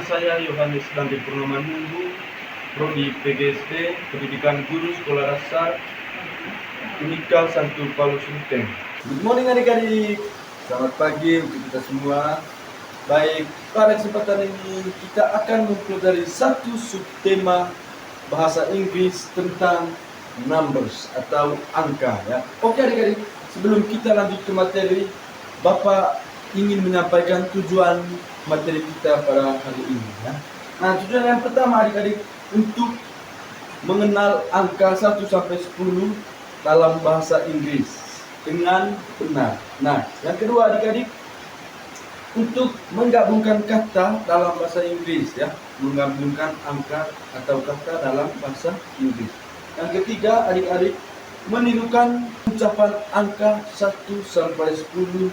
saya Yohanes Dandi Purnama Nunggu, Prodi PGSD, Pendidikan Guru Sekolah Dasar Unika Santo Paulus Ruteng. Good morning adik-adik, selamat pagi untuk kita semua. Baik, pada kesempatan ini kita akan mempelajari satu subtema bahasa Inggris tentang numbers atau angka ya. Oke adik-adik, sebelum kita lanjut ke materi, Bapak ingin menyampaikan tujuan materi kita pada hari ini ya. Nah, tujuan yang pertama adik-adik untuk mengenal angka 1 sampai 10 dalam bahasa Inggris dengan benar. Nah, yang kedua adik-adik untuk menggabungkan kata dalam bahasa Inggris ya, menggabungkan angka atau kata dalam bahasa Inggris. Yang ketiga adik-adik menirukan ucapan angka 1 sampai 10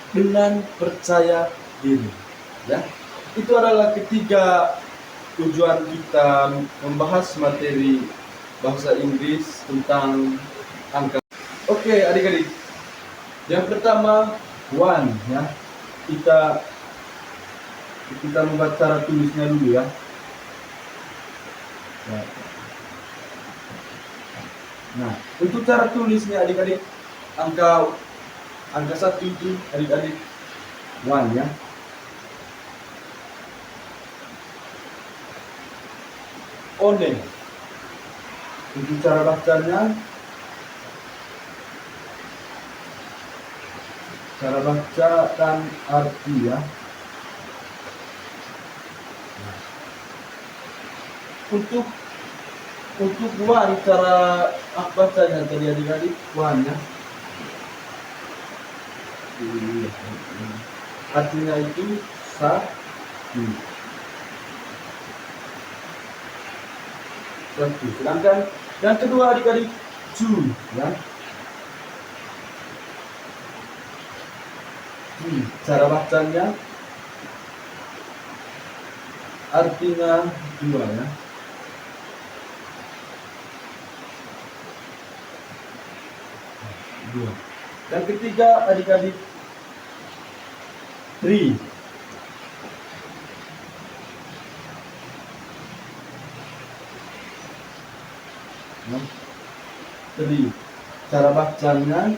dengan percaya diri ya. Itu adalah ketiga tujuan kita membahas materi bahasa Inggris tentang angka. Oke adik-adik, yang pertama one ya, kita membaca cara tulisnya dulu ya. Nah, untuk cara tulisnya adik-adik, angka 1 itu adik-adik one ya. One. Untuk cara bacanya, cara baca dan arti ya. Untuk one, cara bacanya tadi adik-adik one ya. Artinya itu satu. Sedangkan yang kedua adik-adik two ya. Cara bacanya artinya dua ya. Dua. Dan ketiga adik-adik three. Three. Cara bacanya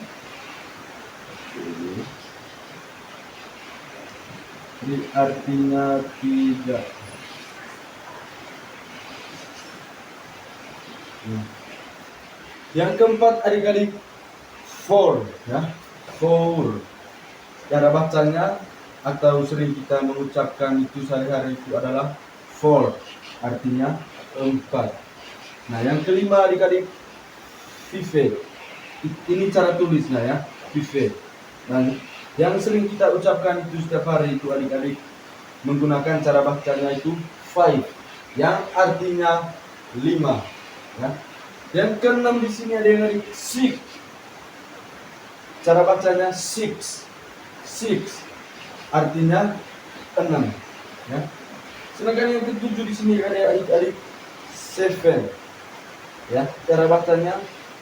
artinya tiga. Yang keempat adik-adik four ya. Four. Cara bacanya atau sering kita mengucapkan itu sehari-hari itu adalah four, artinya 4. Nah, yang kelima adik-adik five. Ini cara tulisnya ya, five. Dan yang sering kita ucapkan itu setiap hari itu adik-adik menggunakan cara bacanya itu five, yang artinya 5 ya. Yang keenam di sini adik-adik six. Cara bacanya six, artinya 6 ya. Sedangkan yang ketujuh di sini ada adik-adik seven ya. Cara bacanya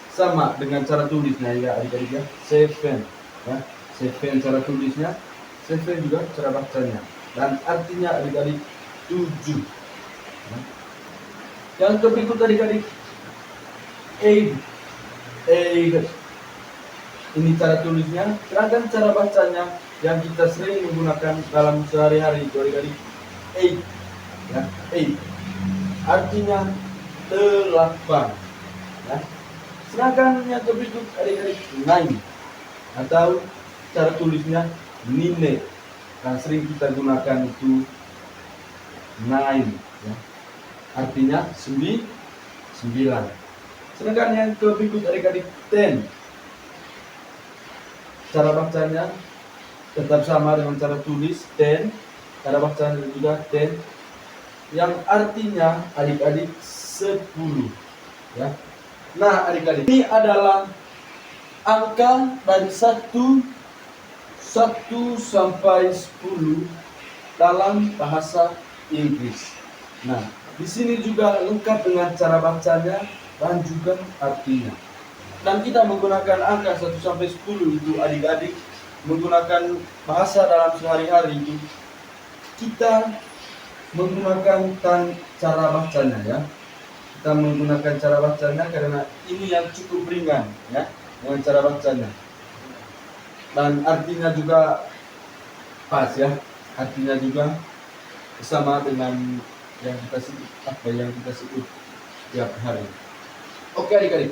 sama dengan cara tulisnya ya adik-adik ya, seven ya. Seven cara tulisnya, seven juga cara bacanya, dan artinya adik-adik 7 ya. Yang berikut adik-adik eight. Ini cara tulisnya, sedangkan cara bacanya yang kita sering menggunakan dalam sehari-hari itu adik-adik eight ya. Eight artinya 8 ya. Sedangkan yang berikut adik-adik nine atau cara tulisnya nine, yang sering kita gunakan itu nine ya. Artinya 9. Sedangkan yang berikut adik-adik 10. Cara bacanya tetap sama dengan cara tulis 10. Cara bacanya juga 10, yang artinya adik-adik 10 ya. Nah adik-adik, ini adalah angka dari 1 sampai 10 dalam bahasa Inggris. Nah, di sini juga lengkap dengan cara bacanya dan juga artinya. Dan kita menggunakan angka 1 sampai 10 itu adik-adik menggunakan bahasa dalam sehari-hari itu, kita menggunakan cara bacanya ya. Kita menggunakan cara bacanya karena ini yang cukup ringan ya dengan cara bacanya. Dan artinya juga pas ya. Artinya juga sama dengan yang kita sebut tiap hari. Oke adik-adik.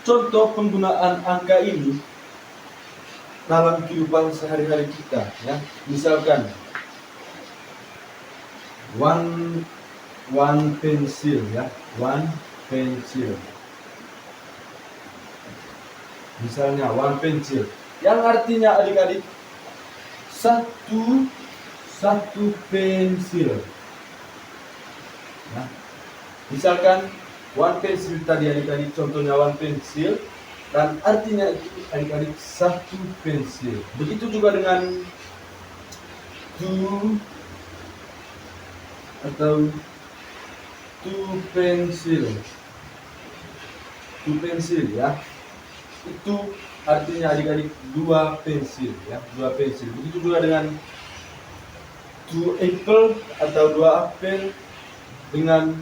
Contoh penggunaan angka ini dalam kehidupan sehari-hari kita ya. Misalkan one pencil ya, one pencil. Misalnya one pencil yang artinya adik-adik satu pensil. Nah, misalkan one pencil tadi adik-adik, contohnya one pencil dan artinya itu adik-adik satu pensil. Begitu juga dengan two atau two pensil ya, itu artinya adik-adik dua pensil ya, dua pensil. Begitu juga dengan two apple atau dua apel dengan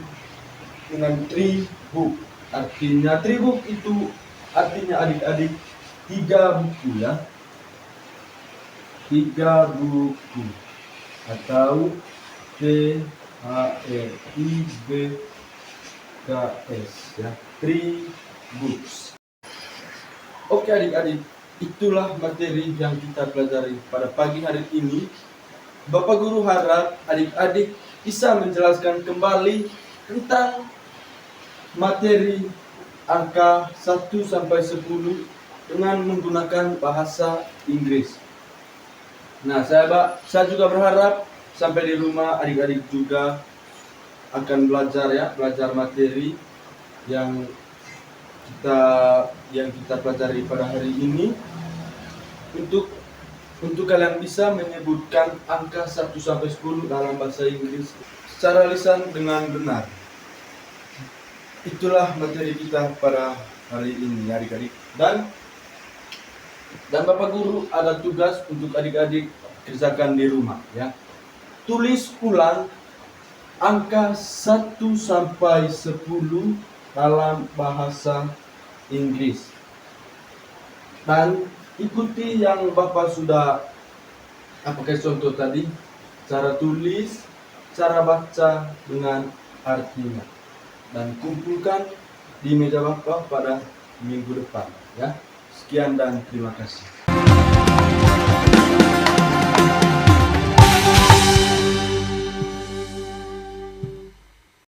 three book. Artinya three book itu artinya adik-adik tiga buku ya, tiga buku atau THRIBKS ya, three books. Oke adik-adik, itulah materi yang kita pelajari pada pagi hari ini. Bapak Guru harap adik-adik bisa menjelaskan kembali tentang materi angka 1 sampai 10 dengan menggunakan bahasa Inggris. Nah, saya juga berharap sampai di rumah adik-adik juga akan belajar ya, belajar materi yang kita pelajari pada hari ini untuk kalian bisa menyebutkan angka 1 sampai 10 dalam bahasa Inggris secara lisan dengan benar. Itulah materi kita pada hari ini adik-adik. Dan Bapak Guru ada tugas untuk adik-adik kerjakan di rumah ya. Tulis ulang angka 1 sampai 10 dalam bahasa Inggris. Dan ikuti yang Bapak sudah pakai contoh tadi, cara tulis, cara baca dengan artinya. Dan kumpulkan di meja Bapak pada minggu depan ya. Sekian dan terima kasih.